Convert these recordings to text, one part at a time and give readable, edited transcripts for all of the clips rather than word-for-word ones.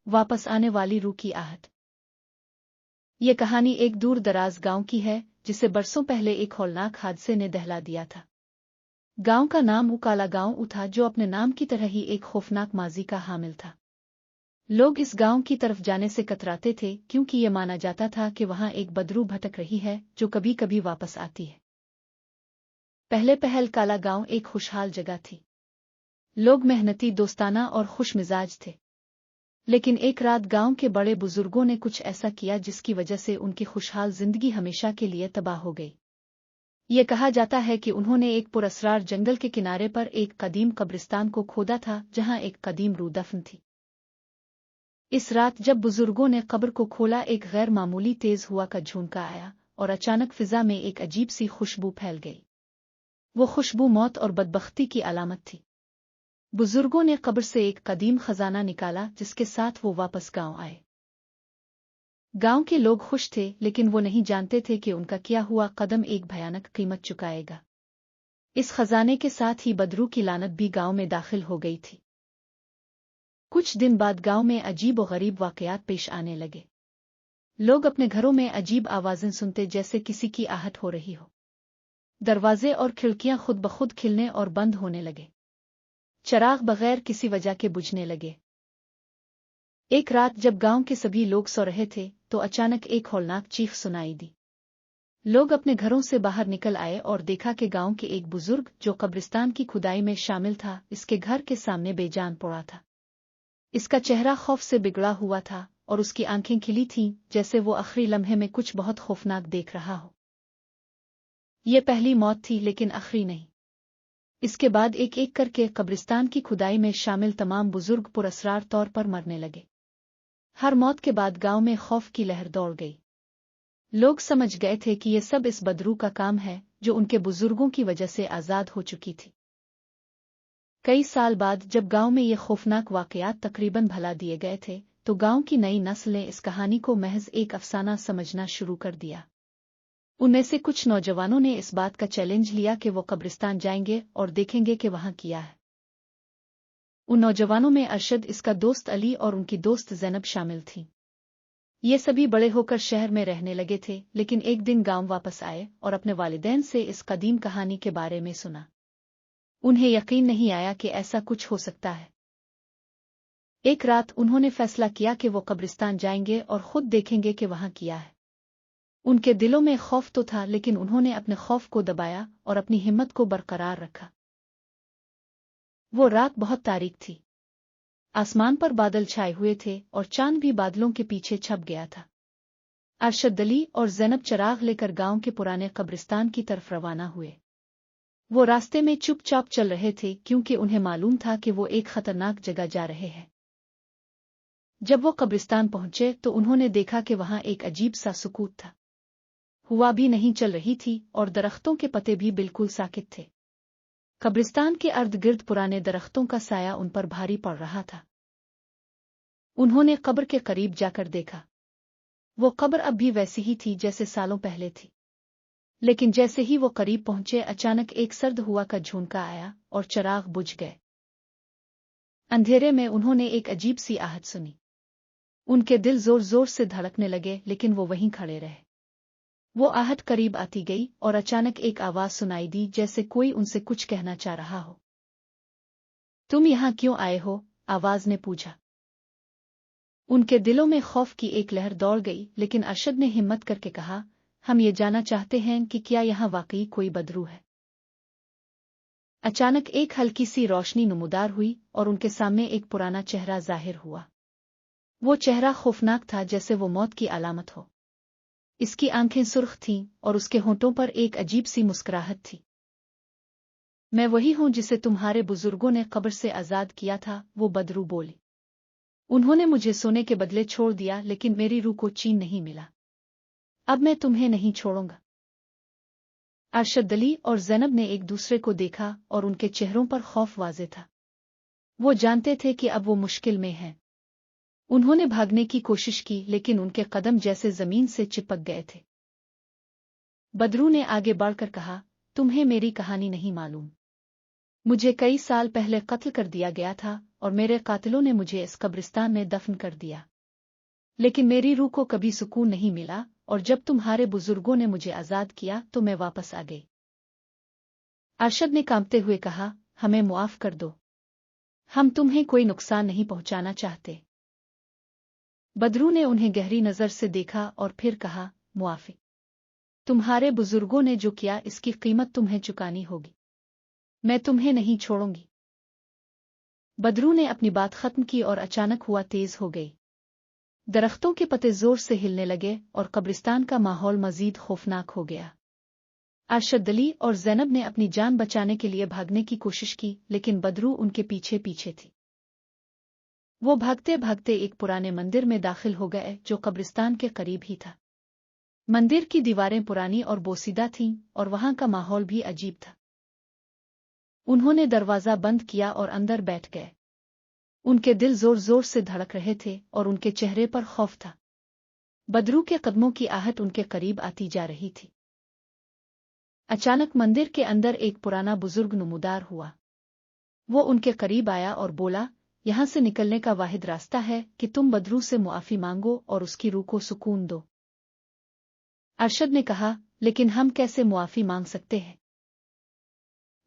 वापस आने वाली रूह की आहट। ये कहानी एक दूर दराज गांव की है जिसे बरसों पहले एक हौलनाक हादसे ने दहला दिया था। गांव का नाम उकाला गांव था जो अपने नाम की तरह ही एक खौफनाक माजी का हामिल था। लोग इस गांव की तरफ जाने से कतराते थे क्योंकि ये माना जाता था कि वहां एक बदरू भटक रही है जो कभी कभी वापस आती है। पहले पहल काला गांव एक खुशहाल जगह थी। लोग मेहनती, दोस्ताना और खुश मिजाज थे। लेकिन एक रात गांव के बड़े बुजुर्गों ने कुछ ऐसा किया जिसकी वजह से उनकी खुशहाल जिंदगी हमेशा के लिए तबाह हो गई। ये कहा जाता है कि उन्होंने एक पुरअसरार जंगल के किनारे पर एक कदीम कब्रिस्तान को खोदा था जहां एक कदीम रूह दफन थी। इस रात जब बुजुर्गों ने कब्र को खोला, एक गैर मामूली तेज हुआ का झोंका आया और अचानक फिजा में एक अजीब सी खुशबू फैल गई। वो खुशबू मौत और बदबख्ती की अलामत थी। बुजुर्गों ने कब्र से एक कदीम खजाना निकाला जिसके साथ वो वापस गांव आए। गांव के लोग खुश थे लेकिन वो नहीं जानते थे कि उनका किया हुआ कदम एक भयानक कीमत चुकाएगा। इस खजाने के साथ ही बदरू की लानत भी गांव में दाखिल हो गई थी। कुछ दिन बाद गांव में अजीब और गरीब वाकयात पेश आने लगे। लोग अपने घरों में अजीब आवाजें सुनते जैसे किसी की आहट हो रही हो। दरवाजे और खिड़कियां खुद ब खुद खिलने और बंद होने लगे। चराग बगैर किसी वजह के बुझने लगे। एक रात जब गांव के सभी लोग सो रहे थे तो अचानक एक हौलनाक चीख सुनाई दी। लोग अपने घरों से बाहर निकल आए और देखा कि गांव के एक बुजुर्ग जो कब्रिस्तान की खुदाई में शामिल था, इसके घर के सामने बेजान पड़ा था। इसका चेहरा खौफ से बिगड़ा हुआ था और उसकी आंखें खिली थीं जैसे वो आखिरी लम्हे में कुछ बहुत खौफनाक देख रहा हो। ये पहली मौत थी लेकिन आखिरी नहीं। इसके बाद एक एक करके कब्रिस्तान की खुदाई में शामिल तमाम बुजुर्ग पुरअसरार तौर पर मरने लगे। हर मौत के बाद गांव में खौफ की लहर दौड़ गई। लोग समझ गए थे कि ये सब इस बदरू का काम है जो उनके बुजुर्गों की वजह से आजाद हो चुकी थी। कई साल बाद जब गांव में ये खौफनाक वाकयात तकरीबन भुला दिए गए थे तो गांव की नई नस्ल ने इस कहानी को महज एक अफसाना समझना शुरू कर दिया। उनमें से कुछ नौजवानों ने इस बात का चैलेंज लिया कि वो कब्रिस्तान जाएंगे और देखेंगे कि वहां किया है। उन नौजवानों में अरशद, इसका दोस्त अली और उनकी दोस्त ज़ैनब शामिल थीं। ये सभी बड़े होकर शहर में रहने लगे थे लेकिन एक दिन गांव वापस आए और अपने वालिदैन से इस कदीम कहानी के बारे में सुना। उन्हें यकीन नहीं आया कि ऐसा कुछ हो सकता है। एक रात उन्होंने फैसला किया कि वो कब्रिस्तान जाएंगे और खुद देखेंगे कि वहां किया है। उनके दिलों में खौफ तो था लेकिन उन्होंने अपने खौफ को दबाया और अपनी हिम्मत को बरकरार रखा। वो रात बहुत तारीक थी। आसमान पर बादल छाए हुए थे और चांद भी बादलों के पीछे छप गया था। अरशद, अली और ज़ैनब चराग लेकर गांव के पुराने कब्रिस्तान की तरफ रवाना हुए। वो रास्ते में चुपचाप चल रहे थे क्योंकि उन्हें मालूम था कि वो एक खतरनाक जगह जा रहे हैं। जब वो कब्रिस्तान पहुंचे तो उन्होंने देखा कि वहां एक अजीब सा सुकूत था। हवा भी नहीं चल रही थी और दरख्तों के पत्ते भी बिल्कुल साकित थे। कब्रिस्तान के अर्द गिर्द पुराने दरख्तों का साया उन पर भारी पड़ रहा था। उन्होंने कब्र के करीब जाकर देखा। वो कब्र अब भी वैसी ही थी जैसे सालों पहले थी। लेकिन जैसे ही वो करीब पहुंचे अचानक एक सर्द हुआ का झोंका आया और चराग बुझ गए। अंधेरे में उन्होंने एक अजीब सी आहट सुनी। उनके दिल जोर जोर से धड़कने लगे लेकिन वो वहीं खड़े रहे। वो आहट करीब आती गई और अचानक एक आवाज सुनाई दी जैसे कोई उनसे कुछ कहना चाह रहा हो। तुम यहां क्यों आए हो? आवाज ने पूछा। उनके दिलों में खौफ की एक लहर दौड़ गई लेकिन अरशद ने हिम्मत करके कहा, हम ये जानना चाहते हैं कि क्या यहाँ वाकई कोई बदरू है। अचानक एक हल्की सी रोशनी नमूदार हुई और उनके सामने एक पुराना चेहरा जाहिर हुआ। वो चेहरा खौफनाक था जैसे वो मौत की अलामत हो। इसकी आंखें सुर्ख थीं और उसके होंठों पर एक अजीब सी मुस्कुराहट थी। मैं वही हूं जिसे तुम्हारे बुजुर्गों ने कब्र से आजाद किया था, वो बदरू बोली। उन्होंने मुझे सोने के बदले छोड़ दिया लेकिन मेरी रूह को चैन नहीं मिला। अब मैं तुम्हें नहीं छोड़ूंगा। अरशद, अली और ज़ैनब ने एक दूसरे को देखा और उनके चेहरों पर खौफ वाज़े था। वो जानते थे कि अब वो मुश्किल में हैं। उन्होंने भागने की कोशिश की लेकिन उनके कदम जैसे जमीन से चिपक गए थे। बदरू ने आगे बढ़कर कहा, तुम्हें मेरी कहानी नहीं मालूम। मुझे कई साल पहले कत्ल कर दिया गया था और मेरे कातिलों ने मुझे इस कब्रिस्तान में दफन कर दिया। लेकिन मेरी रूह को कभी सुकून नहीं मिला और जब तुम्हारे बुजुर्गों ने मुझे आजाद किया तो मैं वापस आ गई। अरशद ने कांपते हुए कहा, हमें मुआफ कर दो, हम तुम्हें कोई नुकसान नहीं पहुंचाना चाहते। बदरू ने उन्हें गहरी नजर से देखा और फिर कहा, मुआफी। तुम्हारे बुजुर्गों ने जो किया इसकी कीमत तुम्हें चुकानी होगी। मैं तुम्हें नहीं छोड़ूंगी। बदरू ने अपनी बात खत्म की और अचानक हुआ तेज हो गई। दरख्तों के पत्ते जोर से हिलने लगे और कब्रिस्तान का माहौल मजीद खौफनाक हो गया। अरशद अली और ज़ैनब ने अपनी जान बचाने के लिए भागने की कोशिश की, लेकिन बदरू उनके पीछे पीछे थी। वो भागते भागते एक पुराने मंदिर में दाखिल हो गए जो कब्रिस्तान के करीब ही था। मंदिर की दीवारें पुरानी और बोसीदा थीं और वहां का माहौल भी अजीब था। उन्होंने दरवाजा बंद किया और अंदर बैठ गए। उनके दिल जोर जोर से धड़क रहे थे और उनके चेहरे पर खौफ था। बदरू के कदमों की आहट उनके करीब आती जा रही थी। अचानक मंदिर के अंदर एक पुराना बुजुर्ग नमूदार हुआ। वो उनके करीब आया और बोला, यहां से निकलने का वाहिद रास्ता है कि तुम बदरू से मुआफी मांगो और उसकी रूह को सुकून दो। अरशद ने कहा, लेकिन हम कैसे मुआफी मांग सकते हैं?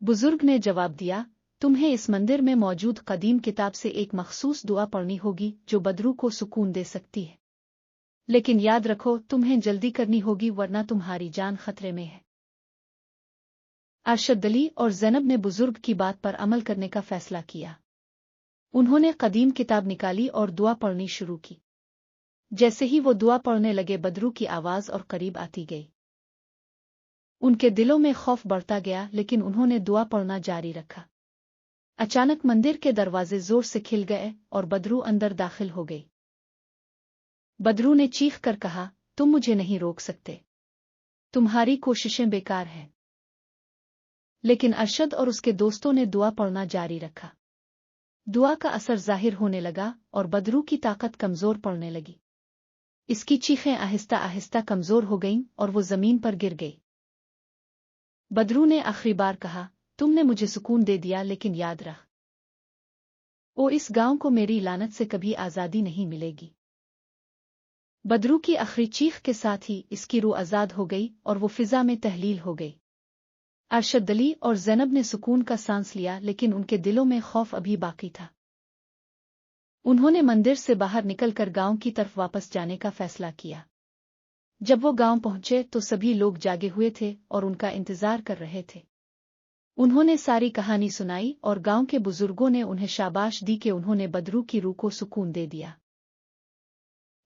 बुजुर्ग ने जवाब दिया, तुम्हें इस मंदिर में मौजूद कदीम किताब से एक मखसूस दुआ पढ़नी होगी जो बदरू को सुकून दे सकती है। लेकिन याद रखो, तुम्हें जल्दी करनी होगी वरना तुम्हारी जान खतरे में है। अरशद अली और ज़ैनब ने बुजुर्ग की बात पर अमल करने का फैसला किया। उन्होंने कदीम किताब निकाली और दुआ पढ़नी शुरू की। जैसे ही वो दुआ पढ़ने लगे बदरू की आवाज और करीब आती गई। उनके दिलों में खौफ बढ़ता गया, लेकिन उन्होंने दुआ पढ़ना जारी रखा। अचानक मंदिर के दरवाजे जोर से खिल गए और बदरू अंदर दाखिल हो गई। बदरू ने चीख कर कहा, तुम मुझे नहीं रोक सकते, तुम्हारी कोशिशें बेकार हैं। लेकिन अरशद और उसके दोस्तों ने दुआ पढ़ना जारी रखा। दुआ का असर जाहिर होने लगा और बदरू की ताकत कमजोर पड़ने लगी। इसकी चीखें आहिस्ता आहिस्ता कमजोर हो गईं और वो जमीन पर गिर गई। बदरू ने आखिरी बार कहा, तुमने मुझे सुकून दे दिया, लेकिन याद रख, इस गांव को मेरी लानत से कभी आजादी नहीं मिलेगी। बदरू की आखिरी चीख के साथ ही इसकी रूह आजाद हो गई और वो फिजा में तहलील हो गई। अरशद अली और ज़ैनब ने सुकून का सांस लिया, लेकिन उनके दिलों में खौफ अभी बाकी था। उन्होंने मंदिर से बाहर निकलकर गांव की तरफ वापस जाने का फैसला किया। जब वो गांव पहुंचे तो सभी लोग जागे हुए थे और उनका इंतजार कर रहे थे। उन्होंने सारी कहानी सुनाई और गांव के बुजुर्गों ने उन्हें शाबाश दी कि उन्होंने बदरू की रूह को सुकून दे दिया।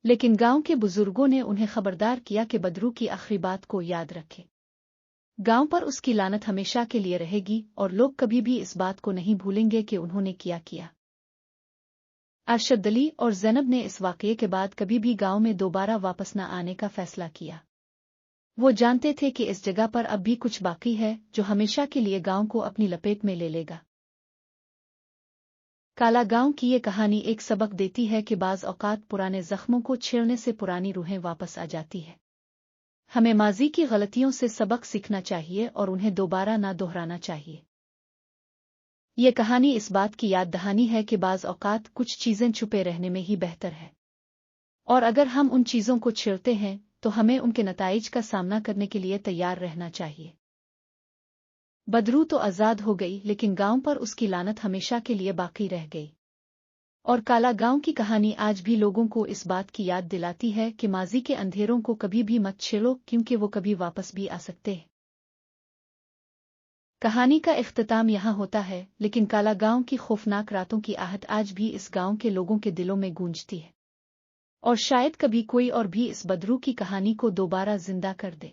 लेकिन गांव के बुजुर्गों ने उन्हें खबरदार किया कि बदरू की आखिरी बात को याद रखें। गांव पर उसकी लानत हमेशा के लिए रहेगी और लोग कभी भी इस बात को नहीं भूलेंगे कि उन्होंने क्या किया। अरशद अली और ज़ैनब ने इस वाकये के बाद कभी भी गांव में दोबारा वापस न आने का फैसला किया। वो जानते थे कि इस जगह पर अब भी कुछ बाकी है जो हमेशा के लिए गांव को अपनी लपेट में ले लेगा। काला गांव की ये कहानी एक सबक देती है कि बाज़ औक़ात पुराने जख्मों को छेड़ने से पुरानी रूहें वापस आ जाती है। हमें माजी की गलतियों से सबक सीखना चाहिए और उन्हें दोबारा ना दोहराना चाहिए। ये कहानी इस बात की याद दहानी है कि बाज़ औक़ात कुछ चीज़ें छुपे रहने में ही बेहतर है, और अगर हम उन चीज़ों को छेड़ते हैं तो हमें उनके नताइज का सामना करने के लिए तैयार रहना चाहिए। बदरू तो आज़ाद हो गई, लेकिन गांव पर उसकी लानत हमेशा के लिए बाकी रह गई। और काला गांव की कहानी आज भी लोगों को इस बात की याद दिलाती है कि माजी के अंधेरों को कभी भी मत छेड़ो, क्योंकि वो कभी वापस भी आ सकते हैं। कहानी का इख्तिताम यहाँ होता है, लेकिन काला गांव की खौफनाक रातों की आहट आज भी इस गांव के लोगों के दिलों में गूंजती है। और शायद कभी कोई और भी इस बदरू की कहानी को दोबारा जिंदा कर दे।